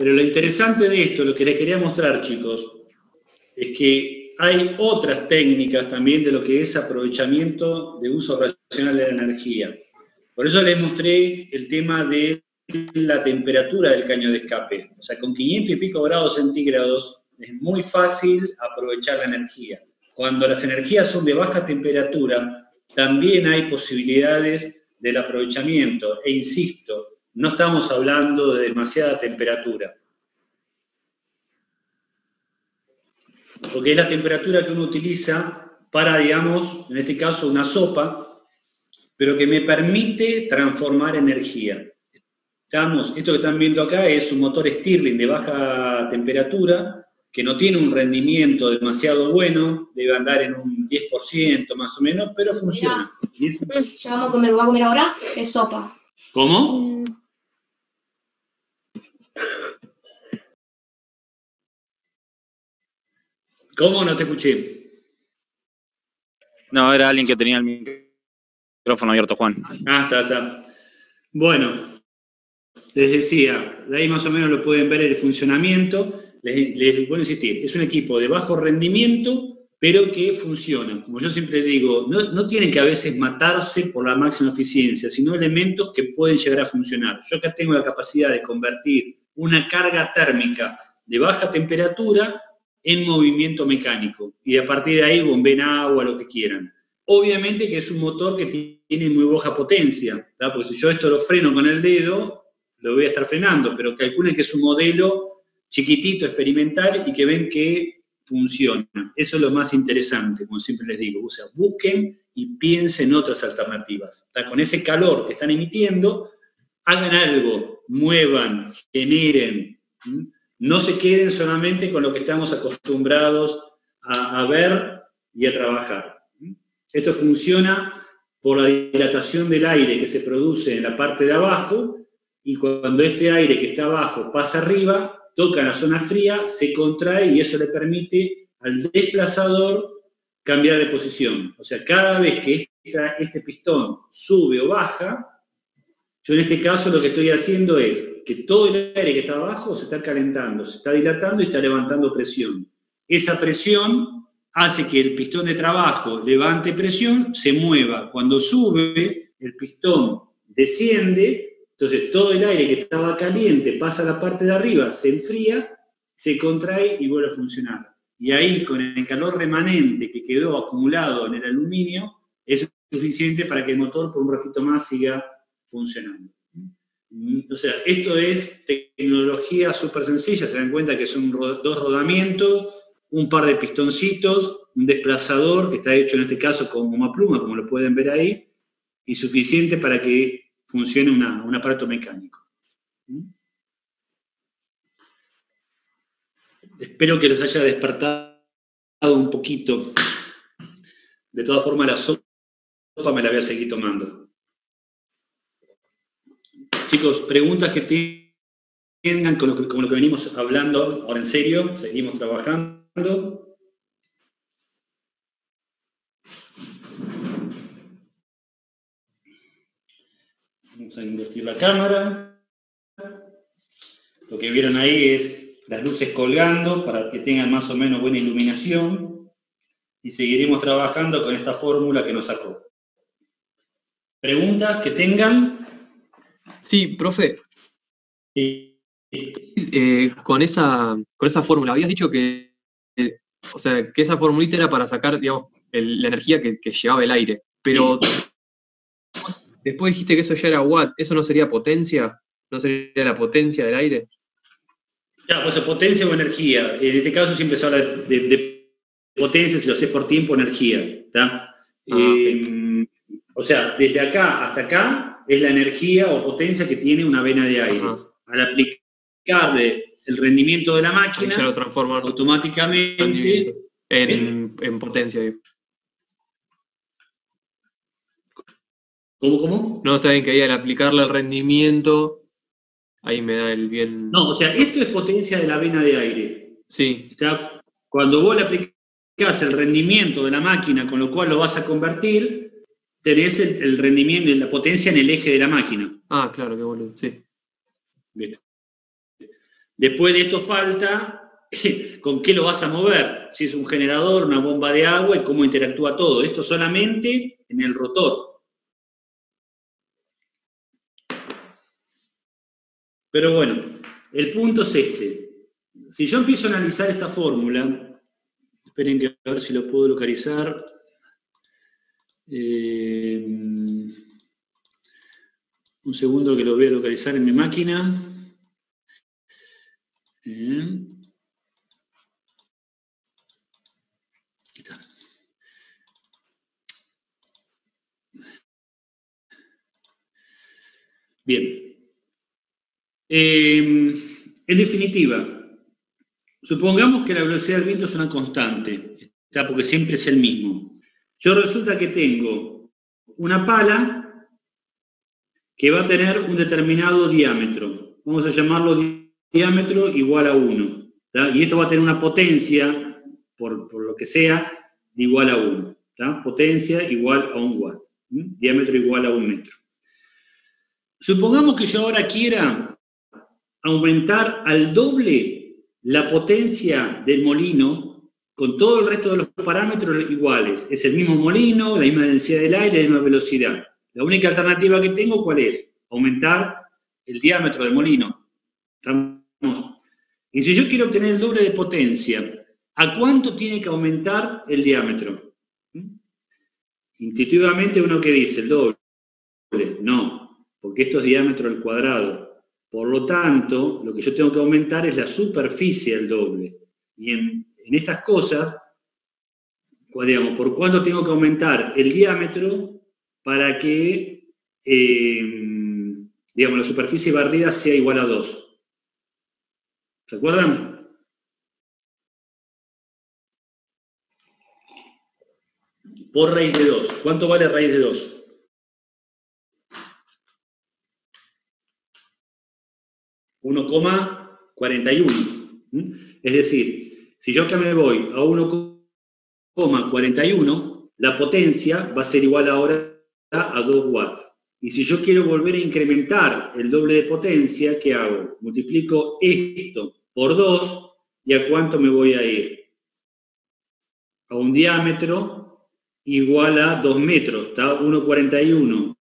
Pero lo interesante de esto, lo que les quería mostrar, chicos, es que hay otras técnicas también de lo que es aprovechamiento de uso racional de la energía. Por eso les mostré el tema de la temperatura del caño de escape. O sea, con 500 y pico grados centígrados es muy fácil aprovechar la energía. Cuando las energías son de baja temperatura, también hay posibilidades del aprovechamiento. E insisto, no estamos hablando de demasiada temperatura. Porque es la temperatura que uno utiliza para, digamos, en este caso una sopa, pero que me permite transformar energía. Esto que están viendo acá es un motor Stirling de baja temperatura, que no tiene un rendimiento demasiado bueno, debe andar en un 10% más o menos, pero funciona. Ya vamos a comer, ¿va a comer ahora? Es sopa. ¿Cómo? ¿Cómo? No te escuché. No, era alguien que tenía el micrófono abierto, Juan. Está. Bueno, les decía, de ahí más o menos lo pueden ver el funcionamiento. Les voy a insistir, es un equipo de bajo rendimiento, pero que funciona. Como yo siempre digo, no tienen que a veces matarse por la máxima eficiencia, sino elementos que pueden llegar a funcionar. Yo acá tengo la capacidad de convertir una carga térmica de baja temperatura en movimiento mecánico. Y a partir de ahí bombeen agua, lo que quieran. Obviamente que es un motor que tiene muy baja potencia, ¿tá? Porque si yo esto lo freno con el dedo, lo voy a estar frenando, pero calculen que es un modelo chiquitito, experimental, y que ven que funciona. Eso es lo más interesante, como siempre les digo. O sea, busquen y piensen en otras alternativas. ¿Tá? Con ese calor que están emitiendo, hagan algo, muevan, generen. No se queden solamente con lo que estamos acostumbrados a ver y a trabajar. Esto funciona por la dilatación del aire que se produce en la parte de abajo, y cuando este aire que está abajo pasa arriba, toca la zona fría, se contrae y eso le permite al desplazador cambiar de posición. O sea, cada vez que este pistón sube o baja, yo en este caso lo que estoy haciendo es que todo el aire que está abajo se está calentando, se está dilatando y está levantando presión. Esa presión hace que el pistón de trabajo levante presión, se mueva. Cuando sube, el pistón desciende. Entonces, todo el aire que estaba caliente pasa a la parte de arriba, se enfría, se contrae y vuelve a funcionar. Y ahí, con el calor remanente que quedó acumulado en el aluminio, es suficiente para que el motor por un ratito más siga funcionando. O sea, esto es tecnología súper sencilla. Se dan cuenta que son dos rodamientos, un par de pistoncitos, un desplazador que está hecho en este caso con goma pluma, como lo pueden ver ahí, y suficiente para que funcione un aparato mecánico. Espero que los haya despertado un poquito. De todas formas, la sopa me la voy a seguir tomando. Chicos, preguntas que tengan con lo que venimos hablando ahora en serio. Seguimos trabajando. Vamos a invertir la cámara. Lo que vieron ahí es las luces colgando para que tengan más o menos buena iluminación. Y seguiremos trabajando con esta fórmula que nos sacó. ¿Preguntas que tengan? Sí, profe. Sí. Con esa fórmula, habías dicho que esa formulita era para sacar, digamos, la energía que llevaba el aire. Pero después dijiste que eso ya era watt. ¿Eso no sería potencia? ¿No sería la potencia del aire? Ya, pues potencia o energía. En este caso siempre se habla de potencia, si lo haces por tiempo, energía. ¿Tá? Okay. O sea, desde acá hasta acá es la energía o potencia que tiene una vena de aire. Ajá. Al aplicarle el rendimiento de la máquina, ya lo transforma automáticamente en potencia. ¿Cómo? No, está bien que ahí al aplicarle el rendimiento, ahí me da el bien... No, o sea, esto es potencia de la vena de aire. Sí. ¿Está? Cuando vos le aplicás el rendimiento de la máquina, con lo cual lo vas a convertir, tenés el rendimiento, la potencia en el eje de la máquina. Ah, claro, qué boludo, sí. ¿Listo? Después de esto falta con qué lo vas a mover, si es un generador, una bomba de agua y cómo interactúa todo. Esto solamente en el rotor. Pero bueno, el punto es este. Si yo empiezo a analizar esta fórmula, esperen que a ver si lo puedo localizar. Un segundo que lo voy a localizar en mi máquina. Aquí está. Bien. En definitiva, supongamos que la velocidad del viento es una constante, ¿está? Porque siempre es el mismo. Yo resulta que tengo una pala que va a tener un determinado diámetro. Vamos a llamarlo diámetro igual a 1. ¿tá? Y esto va a tener una potencia, por lo que sea, de igual a 1. ¿tá? Potencia igual a 1 watt. Diámetro igual a 1 metro. Supongamos que yo ahora quiera aumentar al doble la potencia del molino con todo el resto de los parámetros iguales. Es el mismo molino, la misma densidad del aire, la misma velocidad. La única alternativa que tengo, ¿cuál es? Aumentar el diámetro del molino. ¿Estamos? Y si yo quiero obtener el doble de potencia, ¿a cuánto tiene que aumentar el diámetro? Intuitivamente uno que dice, el doble. No, porque esto es diámetro al cuadrado. Por lo tanto, lo que yo tengo que aumentar es la superficie al doble. Y en estas cosas, digamos, ¿por cuánto tengo que aumentar el diámetro para que, digamos, la superficie barrida sea igual a 2? ¿Se acuerdan? Por raíz de 2. ¿Cuánto vale raíz de 2? 1,41. Es decir, si yo acá me voy a 1,41, la potencia va a ser igual ahora a 2 watts. Y si yo quiero volver a incrementar el doble de potencia, ¿qué hago? Multiplico esto por 2, ¿y a cuánto me voy a ir? A un diámetro igual a 2 metros, ¿está? 1,41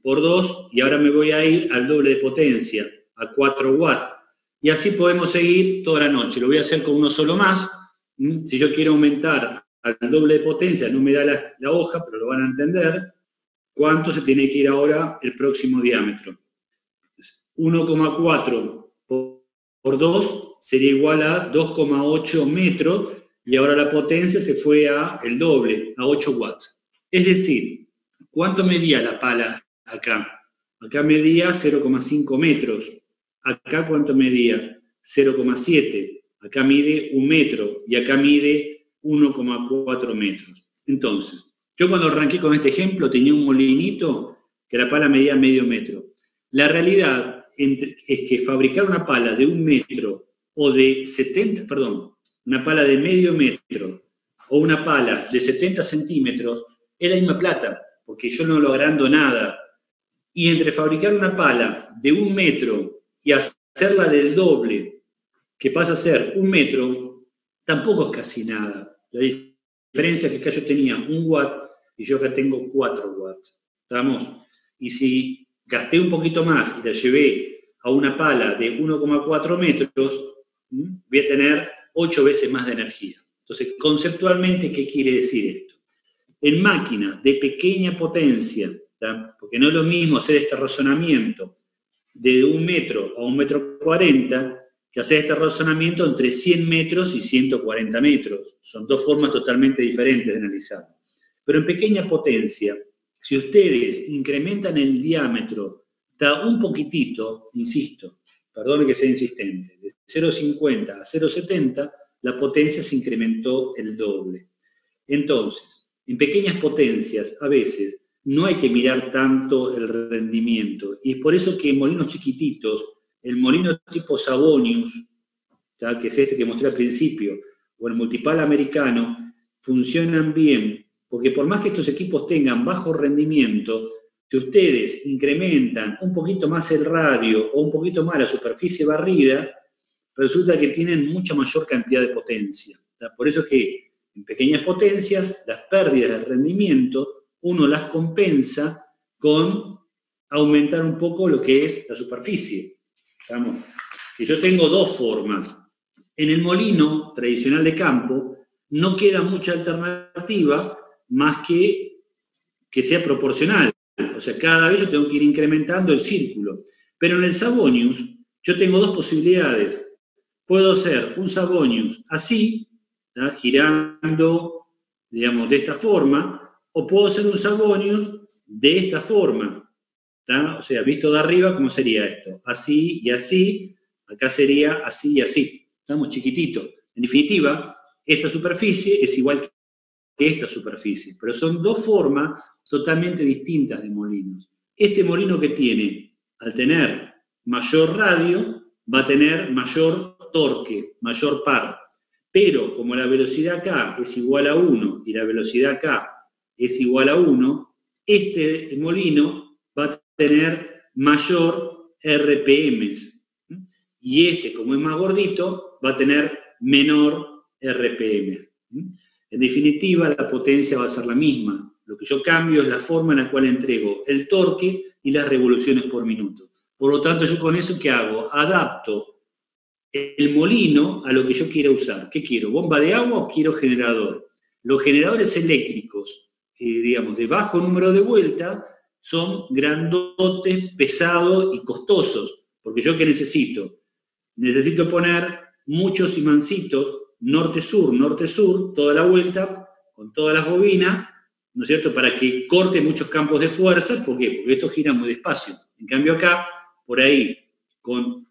por 2, y ahora me voy a ir al doble de potencia, a 4 watts. Y así podemos seguir toda la noche. Lo voy a hacer con uno solo más. Si yo quiero aumentar al doble de potencia, no me da la hoja, pero lo van a entender. ¿Cuánto se tiene que ir ahora el próximo diámetro? 1,4 por 2 sería igual a 2,8 metros, y ahora la potencia se fue a el doble, a 8 watts. Es decir, ¿cuánto medía la pala acá? Acá medía 0,5 metros. Acá, ¿cuánto medía? 0,7. Acá mide 1 metro y acá mide 1,4 metros. Entonces, yo cuando arranqué con este ejemplo tenía un molinito que la pala medía medio metro. La realidad es que fabricar una pala de 1 metro o de 70, perdón, una pala de medio metro o una pala de 70 centímetros es la misma plata, porque yo no lo agrando nada. Y entre fabricar una pala de 1 metro y hacerla del doble, que pasa a ser 1 metro, tampoco es casi nada. La diferencia es que acá yo tenía 1 watt y yo acá tengo 4 watts. ¿Estamos? Y si gasté un poquito más y la llevé a una pala de 1,4 metros, voy a tener 8 veces más de energía. Entonces, conceptualmente, ¿qué quiere decir esto? En máquinas de pequeña potencia, ¿tá? Porque no es lo mismo hacer este razonamiento de 1 metro a 1,40 metros que hacer este razonamiento entre 100 metros y 140 metros. Son dos formas totalmente diferentes de analizar. Pero en pequeña potencia, si ustedes incrementan el diámetro un poquitito, insisto, perdón que sea insistente, de 0,50 a 0,70, la potencia se incrementó el doble. Entonces, en pequeñas potencias, a veces, no hay que mirar tanto el rendimiento. Y es por eso que en molinos chiquititos, el molino tipo Savonius, ¿tá? Que es este que mostré al principio, o el multipal americano, funcionan bien, porque por más que estos equipos tengan bajo rendimiento, si ustedes incrementan un poquito más el radio o un poquito más la superficie barrida, resulta que tienen mucha mayor cantidad de potencia. Por eso es que en pequeñas potencias, las pérdidas de rendimiento, uno las compensa con aumentar un poco lo que es la superficie. ¿Estamos? Si yo tengo dos formas, en el molino tradicional de campo no queda mucha alternativa más que sea proporcional. O sea, cada vez yo tengo que ir incrementando el círculo. Pero en el Savonius yo tengo dos posibilidades. Puedo hacer un Savonius así, ¿tá? Girando, digamos, de esta forma, o puedo hacer un Savonius de esta forma. ¿Tá? O sea, visto de arriba, ¿cómo sería esto? Así y así. Acá sería así y así. Estamos chiquititos. En definitiva, esta superficie es igual que esta superficie, pero son dos formas totalmente distintas de molinos. Este molino que tiene, al tener mayor radio, va a tener mayor torque, mayor par. Pero como la velocidad acá es igual a 1 y la velocidad acá es igual a 1, este molino va a tener mayor RPMs. Y este, como es más gordito, va a tener menor RPM. En definitiva, la potencia va a ser la misma. Lo que yo cambio es la forma en la cual entrego el torque y las revoluciones por minuto. Por lo tanto, yo con eso, ¿qué hago? Adapto el molino a lo que yo quiera usar. ¿Qué quiero? ¿Bomba de agua o quiero generador? Los generadores eléctricos, digamos, de bajo número de vuelta, son grandotes, pesados y costosos. Porque yo, ¿qué necesito? Necesito poner muchos imancitos norte-sur, toda la vuelta, con todas las bobinas, ¿no es cierto?, para que corte muchos campos de fuerza. ¿Por qué? Porque esto gira muy despacio. En cambio acá, por ahí, con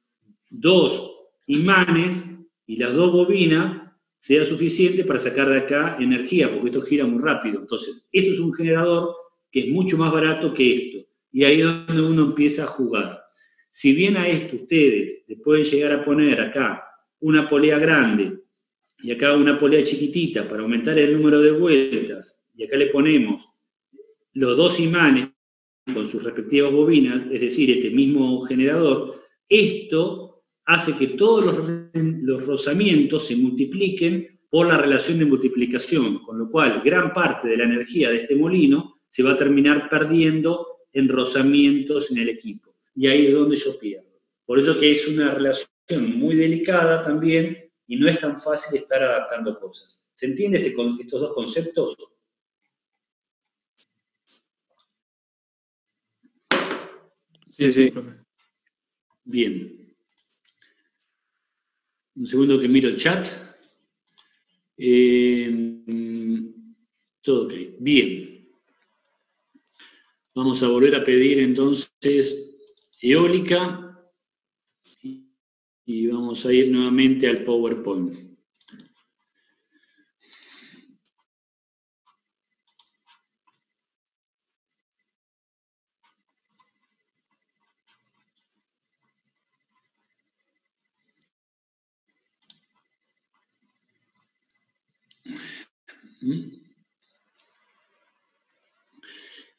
dos imanes y las dos bobinas, sea suficiente para sacar de acá energía, porque esto gira muy rápido. Entonces, esto es un generador que es mucho más barato que esto. Y ahí es donde uno empieza a jugar. Si bien a esto ustedes le pueden llegar a poner acá una polea grande y acá una polea chiquitita para aumentar el número de vueltas, y acá le ponemos los dos imanes con sus respectivas bobinas, es decir, este mismo generador, esto hace que todos los rozamientos se multipliquen por la relación de multiplicación, con lo cual gran parte de la energía de este molino se va a terminar perdiendo en rozamientos en el equipo. Y ahí es donde yo pierdo. Por eso que es una relación muy delicada también y no es tan fácil estar adaptando cosas. ¿Se entiende estos dos conceptos? Sí, sí, profe. Bien. Un segundo que miro el chat. Todo ok. Bien. Vamos a volver a pedir entonces eólica y vamos a ir nuevamente al PowerPoint.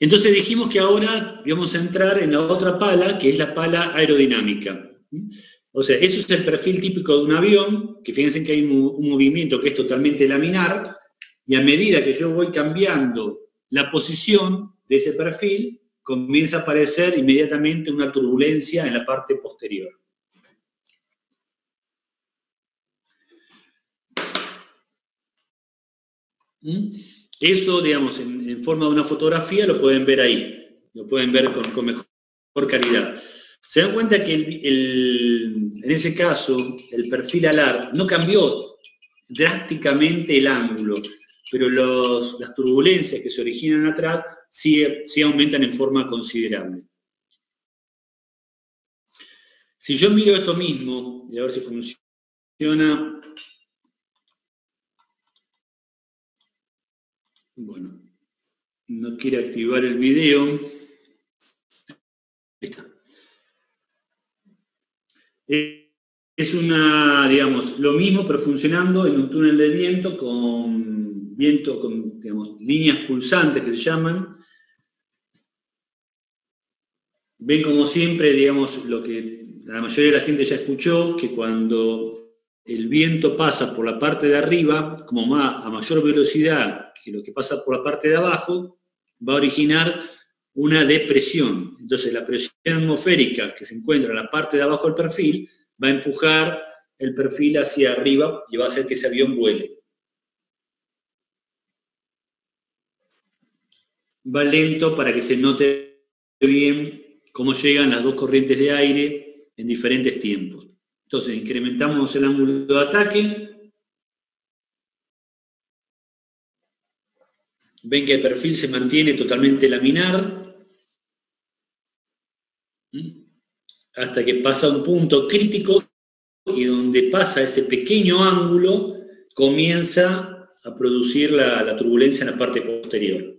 Entonces dijimos que ahora vamos a entrar en la otra pala, que es la pala aerodinámica. O sea, eso es el perfil típico de un avión, que fíjense que hay un movimiento que es totalmente laminar, y a medida que yo voy cambiando la posición de ese perfil, comienza a aparecer inmediatamente una turbulencia en la parte posterior. Eso, digamos, en forma de una fotografía lo pueden ver ahí, lo pueden ver con mejor calidad. Se dan cuenta que en ese caso el perfil alar no cambió drásticamente el ángulo, pero las turbulencias que se originan atrás sí aumentan en forma considerable. Si yo miro esto mismo, y a ver si funciona. Bueno, no quiere activar el video. Ahí está. Es digamos, lo mismo, pero funcionando en un túnel de viento con digamos, líneas pulsantes que se llaman. Ven como siempre, digamos, la mayoría de la gente ya escuchó que cuando el viento pasa por la parte de arriba, como a mayor velocidad que lo que pasa por la parte de abajo, va a originar una depresión. Entonces la presión atmosférica que se encuentra en la parte de abajo del perfil va a empujar el perfil hacia arriba y va a hacer que ese avión vuele. Va lento para que se note bien cómo llegan las dos corrientes de aire en diferentes tiempos. Entonces, incrementamos el ángulo de ataque. Ven que el perfil se mantiene totalmente laminar hasta que pasa un punto crítico y donde pasa ese pequeño ángulo comienza a producir la turbulencia en la parte posterior.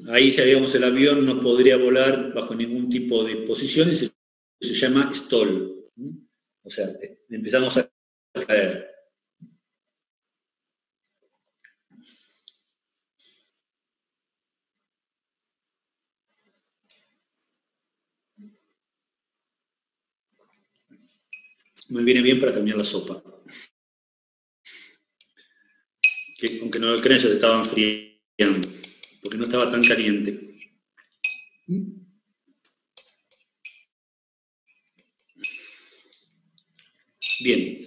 Ahí ya, digamos, el avión no podría volar bajo ningún tipo de posición y se llama stall. O sea, empezamos a caer. Me viene bien para terminar la sopa. Que aunque no lo crean, ya se estaba enfriando, porque no estaba tan caliente. Bien,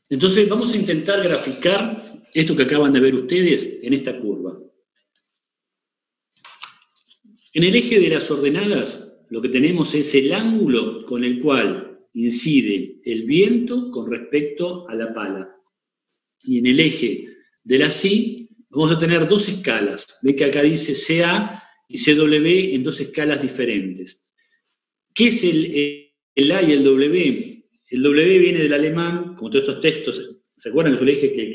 entonces vamos a intentar graficar esto que acaban de ver ustedes en esta curva. En el eje de las ordenadas, lo que tenemos es el ángulo con el cual incide el viento con respecto a la pala. Y en el eje de la Y vamos a tener dos escalas. Ve que acá dice CA y CW en dos escalas diferentes. ¿Qué es el A y el W? El W viene del alemán, como todos estos textos. ¿Se acuerdan que yo le dije que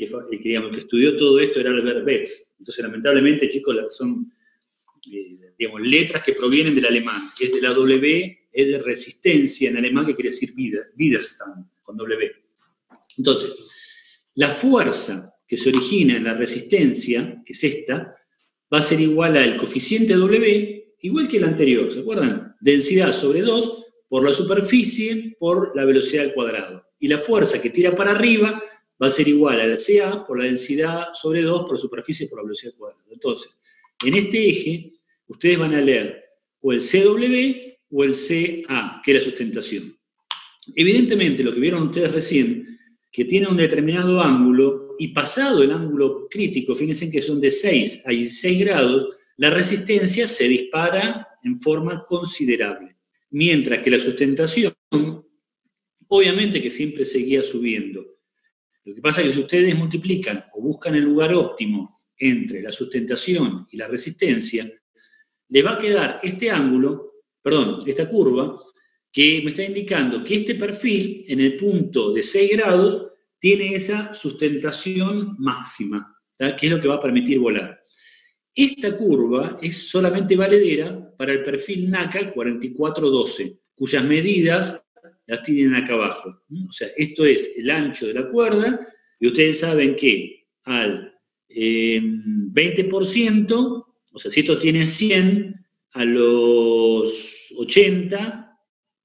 estudió todo esto era Albert Betz? Entonces, lamentablemente, chicos, son letras que provienen del alemán. Que es de la W, es de resistencia en alemán, que quiere decir Widerstand, con W. Entonces, la fuerza que se origina en la resistencia, que es esta, va a ser igual al coeficiente W, igual que el anterior, ¿se acuerdan? Densidad sobre 2 por la superficie por la velocidad al cuadrado. Y la fuerza que tira para arriba va a ser igual a la CA por la densidad sobre 2 por la superficie por la velocidad al cuadrado. Entonces, en este eje, ustedes van a leer o el CW o el CA, que es la sustentación. Evidentemente, lo que vieron ustedes recién, que tiene un determinado ángulo, y pasado el ángulo crítico, fíjense que son de 6 a 16 grados, la resistencia se dispara en forma considerable. Mientras que la sustentación, obviamente que siempre seguía subiendo. Lo que pasa es que si ustedes multiplican o buscan el lugar óptimo entre la sustentación y la resistencia, le va a quedar esta curva, que me está indicando que este perfil, en el punto de 6 grados, tiene esa sustentación máxima, ¿tá? Que es lo que va a permitir volar. Esta curva es solamente valedera para el perfil NACA 4412, cuyas medidas las tienen acá abajo. O sea, esto es el ancho de la cuerda, y ustedes saben que al 20%, o sea, si esto tiene 100, a los 80,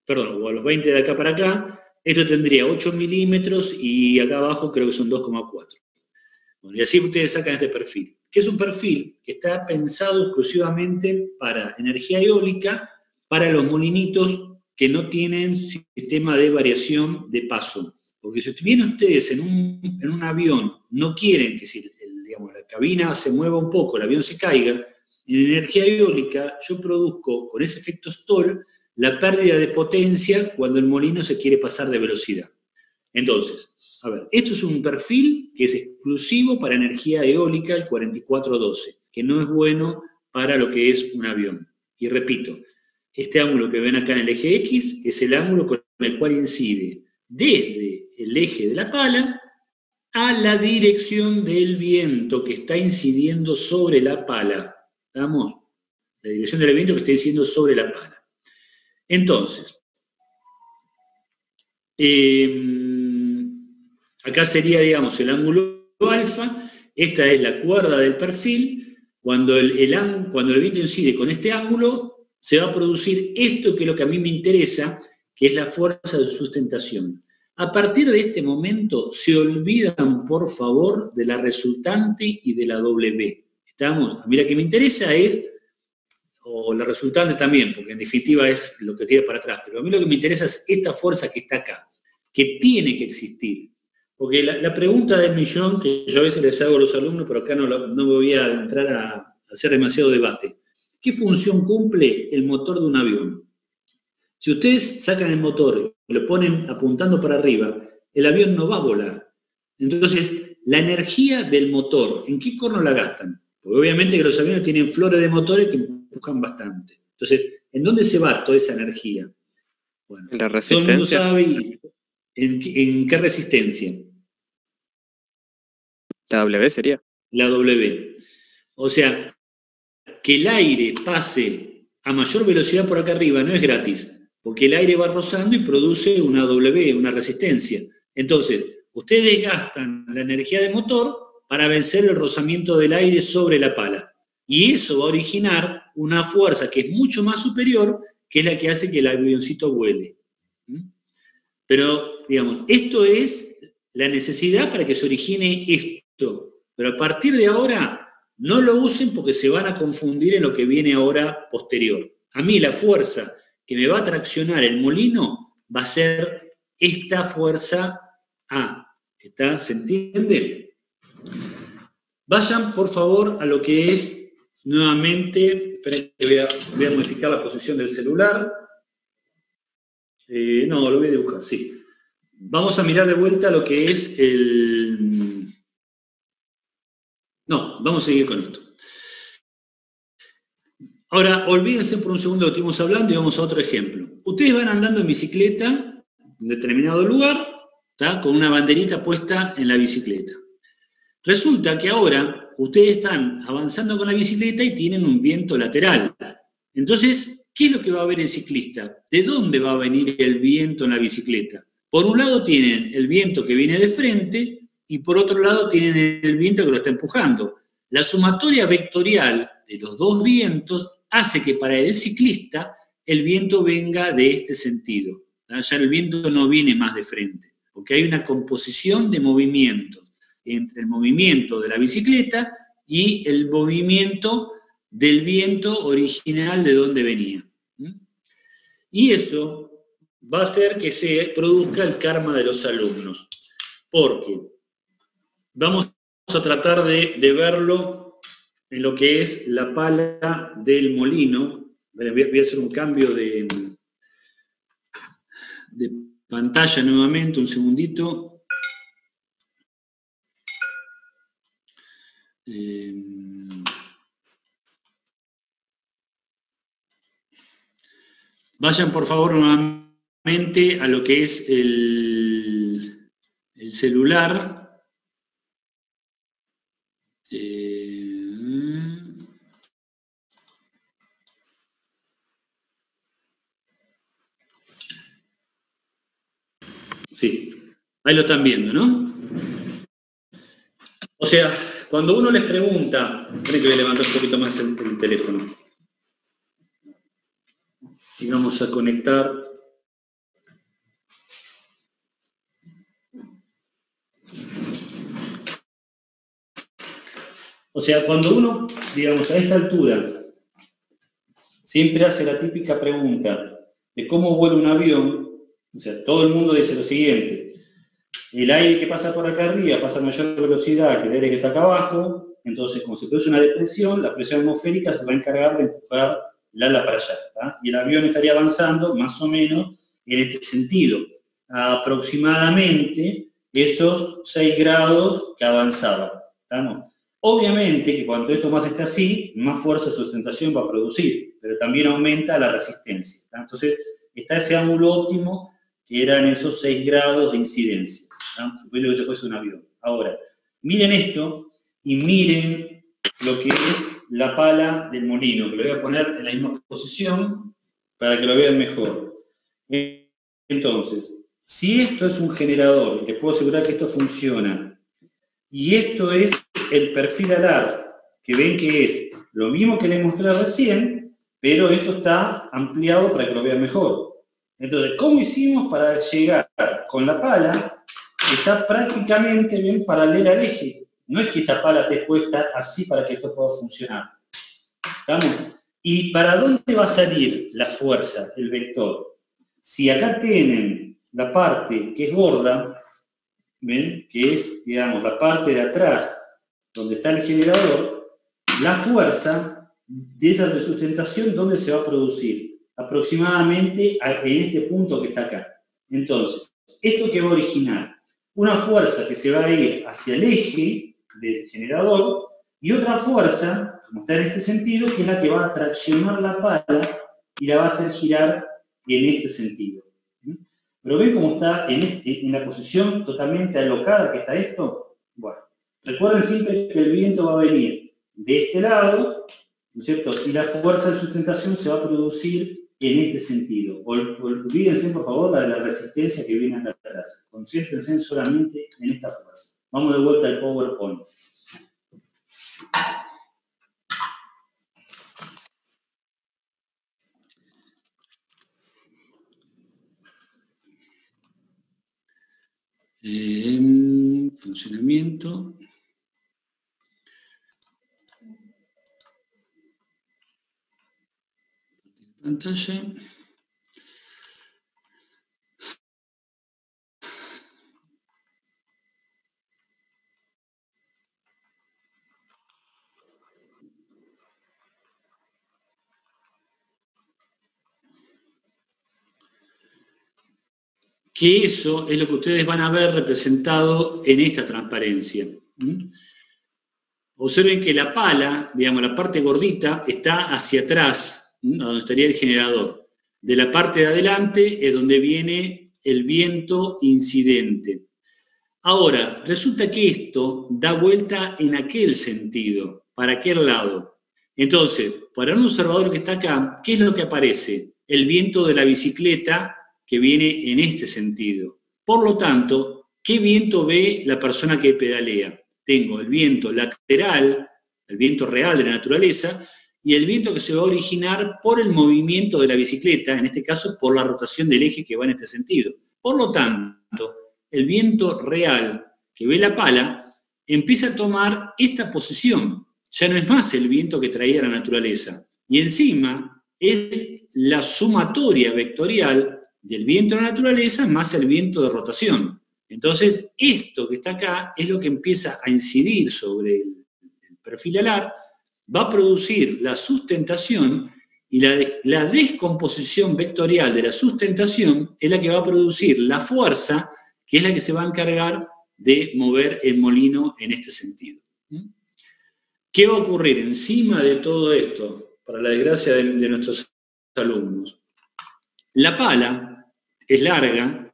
perdón, o a los 20 de acá para acá, esto tendría 8 milímetros y acá abajo creo que son 2,4. Bueno, y así ustedes sacan este perfil, que es un perfil que está pensado exclusivamente para energía eólica, para los molinitos que no tienen sistema de variación de paso. Porque si vienen ustedes en un avión, no quieren que si la cabina se mueva un poco, el avión se caiga, en energía eólica yo produzco con ese efecto Stall la pérdida de potencia cuando el molino se quiere pasar de velocidad. Entonces, a ver, esto es un perfil que es exclusivo para energía eólica, el 4412, que no es bueno para lo que es un avión. Y repito, este ángulo que ven acá en el eje X es el ángulo con el cual incide desde el eje de la pala a la dirección del viento que está incidiendo sobre la pala. ¿Estamos? La dirección del viento que está incidiendo sobre la pala. Entonces, acá sería, digamos, el ángulo alfa. Esta es la cuerda del perfil. Cuando el viento incide con este ángulo, se va a producir esto que es lo que a mí me interesa, que es la fuerza de sustentación. A partir de este momento, se olvidan, por favor, de la resultante y de la W. ¿Estamos? A mí la que me interesa es, o la resultante también, porque en definitiva es lo que tira para atrás, pero a mí lo que me interesa es esta fuerza que está acá, que tiene que existir. Porque la pregunta del millón, que yo a veces les hago a los alumnos, pero acá no me voy a entrar a hacer demasiado debate. ¿Qué función cumple el motor de un avión? Si ustedes sacan el motor y lo ponen apuntando para arriba, el avión no va a volar. Entonces, la energía del motor, ¿en qué corno la gastan? Porque obviamente que los aviones tienen flores de motores que empujan bastante. Entonces, ¿en dónde se va toda esa energía? Bueno, ¿En la todo el mundo resistencia? sabe en qué resistencia. La W sería. La W. O sea, que el aire pase a mayor velocidad por acá arriba no es gratis, porque el aire va rozando y produce una W, una resistencia. Entonces, ustedes gastan la energía del motor para vencer el rozamiento del aire sobre la pala. Y eso va a originar una fuerza que es mucho más superior, que es la que hace que el avioncito vuele. Pero, digamos, esto es la necesidad para que se origine esto. Pero a partir de ahora, no lo usen porque se van a confundir en lo que viene ahora posterior. A mí la fuerza que me va a traccionar el molino va a ser esta fuerza A. ¿Está? ¿Se entiende? Vayan, por favor, a lo que es nuevamente, esperen que voy a modificar la posición del celular. No, lo voy a dibujar, sí. Vamos a mirar de vuelta lo que es el... No, vamos a seguir con esto. Ahora, olvídense por un segundo de lo que estuvimos hablando y vamos a otro ejemplo. Ustedes van andando en bicicleta en un determinado lugar, ¿tá? Con una banderita puesta en la bicicleta. Resulta que ahora ustedes están avanzando con la bicicleta y tienen un viento lateral. Entonces, ¿qué es lo que va a ver el ciclista? ¿De dónde va a venir el viento en la bicicleta? Por un lado tienen el viento que viene de frente y por otro lado tienen el viento que lo está empujando. La sumatoria vectorial de los dos vientos hace que para el ciclista el viento venga de este sentido. Ya el viento no viene más de frente, porque hay una composición de movimientos entre el movimiento de la bicicleta y el movimiento del viento original de donde venía. Y eso va a hacer que se produzca el karma de los alumnos, porque vamos a tratar de verlo en lo que es la pala del molino. Voy a hacer un cambio de pantalla nuevamente, un segundito. Vayan por favor nuevamente a lo que es el celular. Sí, ahí lo están viendo, ¿no? O sea, cuando uno les pregunta, esperen que voy a levantar un poquito más el teléfono. Y vamos a conectar. O sea, cuando uno, digamos, a esta altura, siempre hace la típica pregunta de cómo vuela un avión, o sea, todo el mundo dice lo siguiente: el aire que pasa por acá arriba pasa a mayor velocidad que el aire que está acá abajo, entonces como se produce una depresión, la presión atmosférica se va a encargar de empujar el ala para allá, ¿tá? Y el avión estaría avanzando más o menos en este sentido, a aproximadamente esos 6 grados que avanzaba. ¿Estamos? Obviamente que cuanto esto más esté así, más fuerza de sustentación va a producir, pero también aumenta la resistencia, ¿tá? Entonces está ese ángulo óptimo que eran esos 6 grados de incidencia. Suponiendo que esto fuese un avión. Ahora, miren esto y miren lo que es la pala del molino, que lo voy a poner en la misma posición para que lo vean mejor. Entonces, si esto es un generador, y les puedo asegurar que esto funciona, y esto es el perfil alar, que ven que es lo mismo que les mostré recién, pero esto está ampliado para que lo vean mejor. Entonces, ¿cómo hicimos para llegar con la pala? Está prácticamente bien paralela al eje. No es que esta pala esté puesta así para que esto pueda funcionar. ¿Estamos? ¿Y para dónde va a salir la fuerza, el vector? Si acá tienen la parte que es gorda, ¿ven? Que es, digamos, la parte de atrás donde está el generador, la fuerza de esa resustentación, ¿dónde se va a producir? Aproximadamente en este punto que está acá. Entonces, ¿esto qué va a originar? Una fuerza que se va a ir hacia el eje del generador y otra fuerza, como está en este sentido, que es la que va a traccionar la pala y la va a hacer girar en este sentido. Pero ven cómo está en la posición totalmente alocada que está esto. Bueno, recuerden siempre que el viento va a venir de este lado, ¿no es cierto? Y la fuerza de sustentación se va a producir en este sentido. Olvídense, por favor, de la resistencia que viene acá atrás. Concéntrense solamente en esta fuerza. Vamos de vuelta al PowerPoint. Funcionamiento. Pantalla. Que eso es lo que ustedes van a ver representado en esta transparencia. Observen que la pala, digamos, la parte gordita, está hacia atrás, a donde estaría el generador. De la parte de adelante es donde viene el viento incidente. Ahora, resulta que esto da vuelta en aquel sentido, para aquel lado. Entonces, para un observador que está acá, ¿qué es lo que aparece? El viento de la bicicleta que viene en este sentido. Por lo tanto, ¿qué viento ve la persona que pedalea? Tengo el viento lateral, el viento real de la naturaleza, y el viento que se va a originar por el movimiento de la bicicleta, en este caso por la rotación del eje que va en este sentido. Por lo tanto, el viento real que ve la pala empieza a tomar esta posición. Ya no es más el viento que traía la naturaleza. Y encima es la sumatoria vectorial del viento de la naturaleza más el viento de rotación. Entonces, esto que está acá es lo que empieza a incidir sobre el perfil alar, va a producir la sustentación y la descomposición vectorial de la sustentación es la que va a producir la fuerza, que es la que se va a encargar de mover el molino en este sentido. ¿Qué va a ocurrir encima de todo esto, para la desgracia de nuestros alumnos? La pala es larga,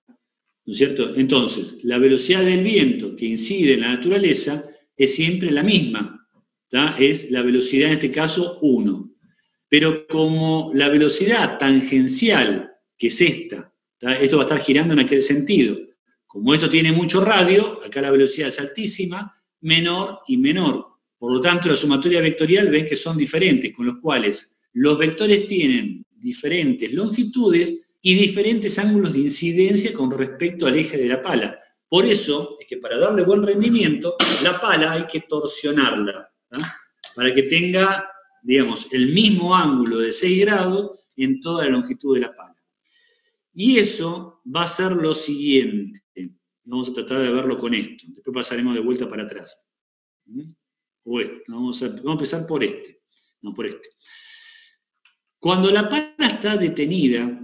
¿no es cierto? Entonces, la velocidad del viento que incide en la naturaleza es siempre la misma, ¿tá? Es la velocidad, en este caso, 1. Pero como la velocidad tangencial, que es esta, ¿tá? Esto va a estar girando en aquel sentido. Como esto tiene mucho radio, acá la velocidad es altísima, menor y menor. Por lo tanto, la sumatoria vectorial ven que son diferentes, con los cuales los vectores tienen diferentes longitudes y diferentes ángulos de incidencia con respecto al eje de la pala. Por eso es que para darle buen rendimiento, la pala hay que torsionarla, ¿tá? Para que tenga, digamos, el mismo ángulo de 6 grados en toda la longitud de la pala. Y eso va a ser lo siguiente. Vamos a tratar de verlo con esto. Después pasaremos de vuelta para atrás. O esto. Vamos a empezar por este. No, por este. Cuando la pala está detenida,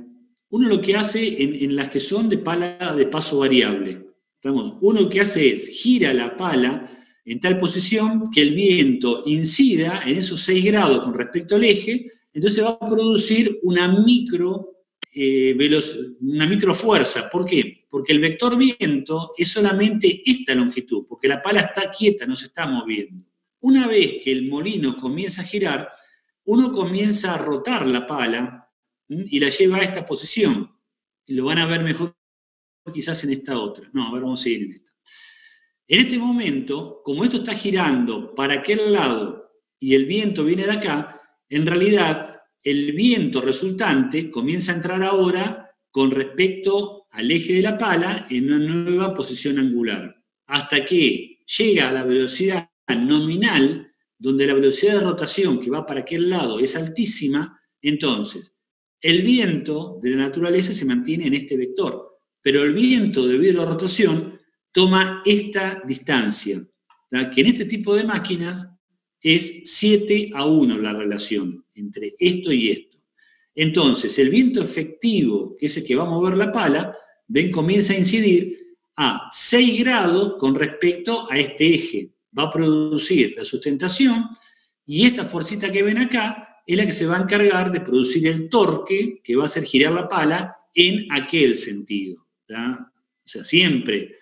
uno lo que hace en las que son de pala de paso variable, uno lo que hace es gira la pala en tal posición que el viento incida en esos 6 grados con respecto al eje, entonces va a producir una microfuerza. ¿Por qué? Porque el vector viento es solamente esta longitud, porque la pala está quieta, no se está moviendo. Una vez que el molino comienza a girar, uno comienza a rotar la pala y la lleva a esta posición. Y lo van a ver mejor quizás en esta otra. No, a ver, vamos a seguir en esta. En este momento, como esto está girando para aquel lado y el viento viene de acá, en realidad el viento resultante comienza a entrar ahora con respecto al eje de la pala en una nueva posición angular, hasta que llega a la velocidad nominal, donde la velocidad de rotación que va para aquel lado es altísima. Entonces, el viento de la naturaleza se mantiene en este vector, pero el viento, debido a la rotación, toma esta distancia, ¿tá? Que en este tipo de máquinas es 7:1 la relación entre esto y esto. Entonces, el viento efectivo, que es el que va a mover la pala, ven, comienza a incidir a 6 grados con respecto a este eje. Va a producir la sustentación, y esta fuercita que ven acá es la que se va a encargar de producir el torque que va a hacer girar la pala en aquel sentido, ¿tá? O sea, siempre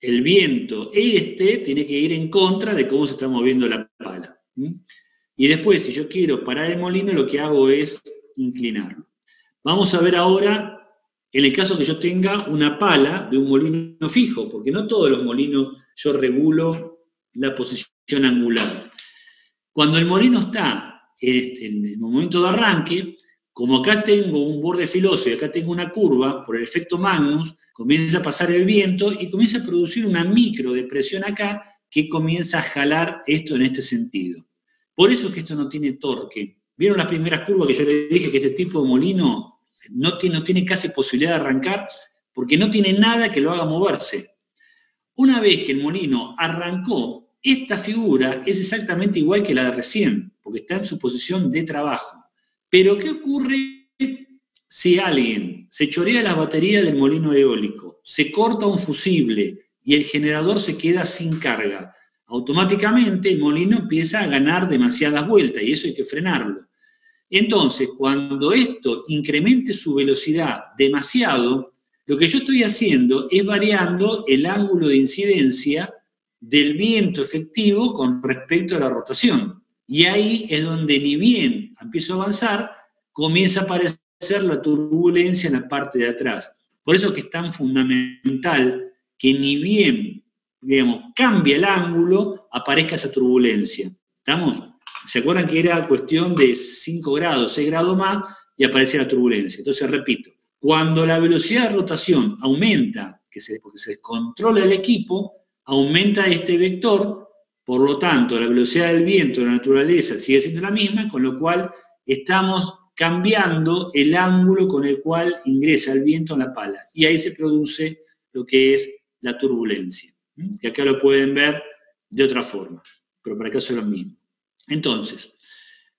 el viento tiene que ir en contra de cómo se está moviendo la pala. Y después, si yo quiero parar el molino, lo que hago es inclinarlo. Vamos a ver ahora, en el caso que yo tenga una pala de un molino fijo, porque no todos los molinos yo regulo la posición angular. Cuando el molino está en el momento de arranque, como acá tengo un borde filoso y acá tengo una curva, por el efecto Magnus, comienza a pasar el viento y comienza a producir una micro depresión acá que comienza a jalar esto en este sentido. Por eso es que esto no tiene torque. ¿Vieron las primeras curvas que yo les dije que este tipo de molino no tiene casi posibilidad de arrancar? Porque no tiene nada que lo haga moverse. Una vez que el molino arrancó, esta figura es exactamente igual que la de recién, porque está en su posición de trabajo. Pero ¿qué ocurre si alguien se chorea las baterías del molino eólico, se corta un fusible y el generador se queda sin carga? Automáticamente el molino empieza a ganar demasiadas vueltas y eso hay que frenarlo. Entonces, cuando esto incremente su velocidad demasiado, lo que yo estoy haciendo es variando el ángulo de incidencia del viento efectivo con respecto a la rotación. Y ahí es donde, ni bien empiezo a avanzar, comienza a aparecer la turbulencia en la parte de atrás. Por eso que es tan fundamental que ni bien, digamos, cambia el ángulo, aparezca esa turbulencia. ¿Estamos? ¿Se acuerdan que era cuestión de 5 grados, 6 grados más y aparece la turbulencia? Entonces, repito, cuando la velocidad de rotación aumenta, porque se descontrola el equipo, aumenta este vector. Por lo tanto, la velocidad del viento de la naturaleza sigue siendo la misma, con lo cual estamos cambiando el ángulo con el cual ingresa el viento en la pala. Y ahí se produce lo que es la turbulencia, que acá lo pueden ver de otra forma, pero para acá es lo mismo. Entonces,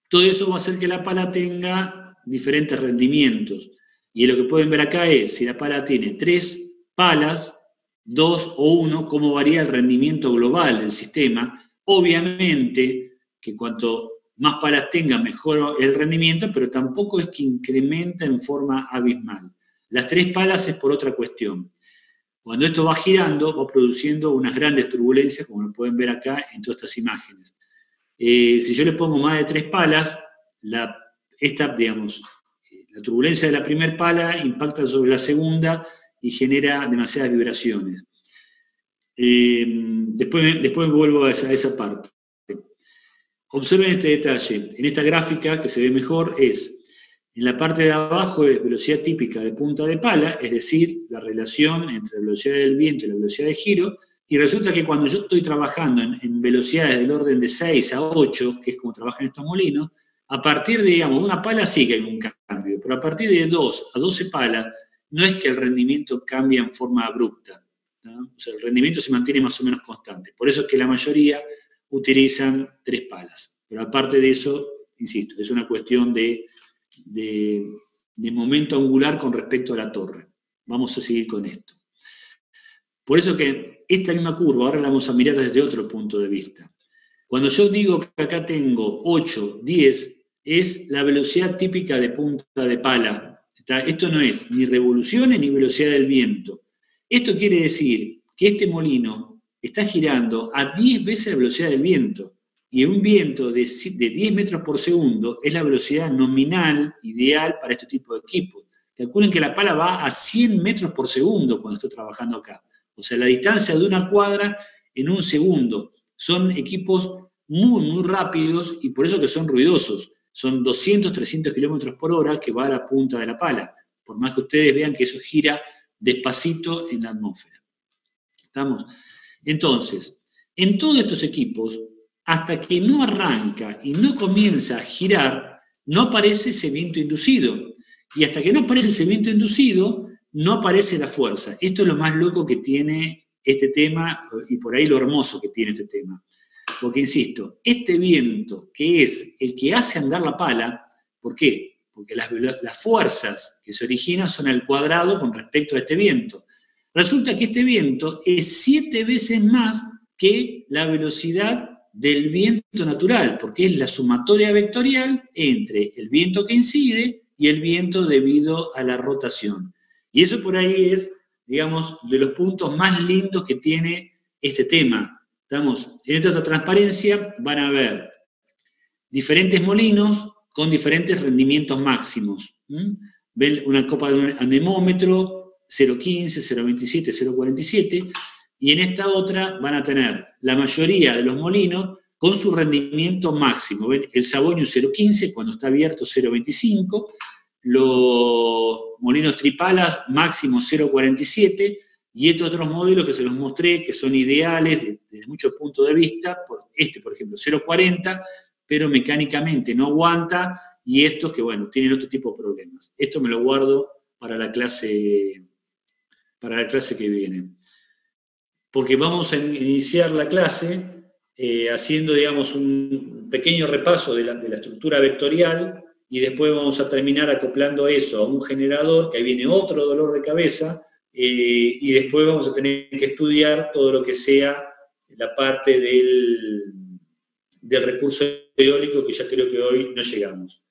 todo eso va a hacer que la pala tenga diferentes rendimientos. Y lo que pueden ver acá es, si la pala tiene 3 palas, 2 o 1, cómo varía el rendimiento global del sistema. Obviamente que cuanto más palas tenga, mejor el rendimiento, pero tampoco es que incrementa en forma abismal. Las 3 palas es por otra cuestión. Cuando esto va girando, va produciendo unas grandes turbulencias, como lo pueden ver acá en todas estas imágenes. Si yo le pongo más de 3 palas, la turbulencia de la primera pala impacta sobre la segunda y genera demasiadas vibraciones. Después vuelvo a esa parte. Observen este detalle. En esta gráfica, que se ve mejor, en la parte de abajo es velocidad típica de punta de pala, es decir, la relación entre la velocidad del viento y la velocidad de giro, y resulta que cuando yo estoy trabajando en velocidades del orden de 6 a 8, que es como trabajan estos molinos, a partir de, una pala sí que hay un cambio, pero a partir de 2 a 12 palas, no es que el rendimiento cambie en forma abrupta, ¿no? O sea, el rendimiento se mantiene más o menos constante. Por eso es que la mayoría utilizan 3 palas. Pero aparte de eso, insisto, es una cuestión de momento angular con respecto a la torre. Vamos a seguir con esto. Por eso que esta misma curva, ahora la vamos a mirar desde otro punto de vista. Cuando yo digo que acá tengo 8, 10, es la velocidad típica de punta de pala. Esto no es ni revoluciones ni velocidad del viento. Esto quiere decir que este molino está girando a 10 veces la velocidad del viento. Y un viento de 10 metros por segundo es la velocidad nominal ideal para este tipo de equipos. Calculen que la pala va a 100 metros por segundo cuando estoy trabajando acá. O sea, la distancia de una cuadra en un segundo. Son equipos muy, muy rápidos y por eso que son ruidosos. Son 200, 300 kilómetros por hora que va a la punta de la pala, por más que ustedes vean que eso gira despacito en la atmósfera. ¿Estamos? Entonces, en todos estos equipos, hasta que no arranca y no comienza a girar, no aparece ese viento inducido. Y hasta que no aparece ese viento inducido, no aparece la fuerza. Esto es lo más loco que tiene este tema y por ahí lo hermoso que tiene este tema. Porque, insisto, este viento que es el que hace andar la pala, ¿por qué? Porque las fuerzas que se originan son al cuadrado con respecto a este viento. Resulta que este viento es 7 veces más que la velocidad del viento natural, porque es la sumatoria vectorial entre el viento que incide y el viento debido a la rotación. Y eso por ahí es, digamos, de los puntos más lindos que tiene este tema. Estamos en esta otra transparencia, van a ver diferentes molinos con diferentes rendimientos máximos. Ven una copa de un anemómetro, 0,15, 0,27, 0,47, y en esta otra van a tener la mayoría de los molinos con su rendimiento máximo. ¿Ven? El Savonius 0,15, cuando está abierto 0,25, los molinos tripalas máximo 0,47, y estos otros modelos que se los mostré, que son ideales desde muchos puntos de vista, por ejemplo 0,40, pero mecánicamente no aguanta, y estos que, bueno, tienen otro tipo de problemas. Esto me lo guardo para la clase que viene. Porque vamos a iniciar la clase haciendo, digamos, un pequeño repaso de la estructura vectorial, y después vamos a terminar acoplando eso a un generador, que ahí viene otro dolor de cabeza, y después vamos a tener que estudiar todo lo que sea la parte del recurso eólico, que ya creo que hoy no llegamos.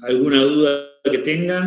¿Alguna duda que tengan?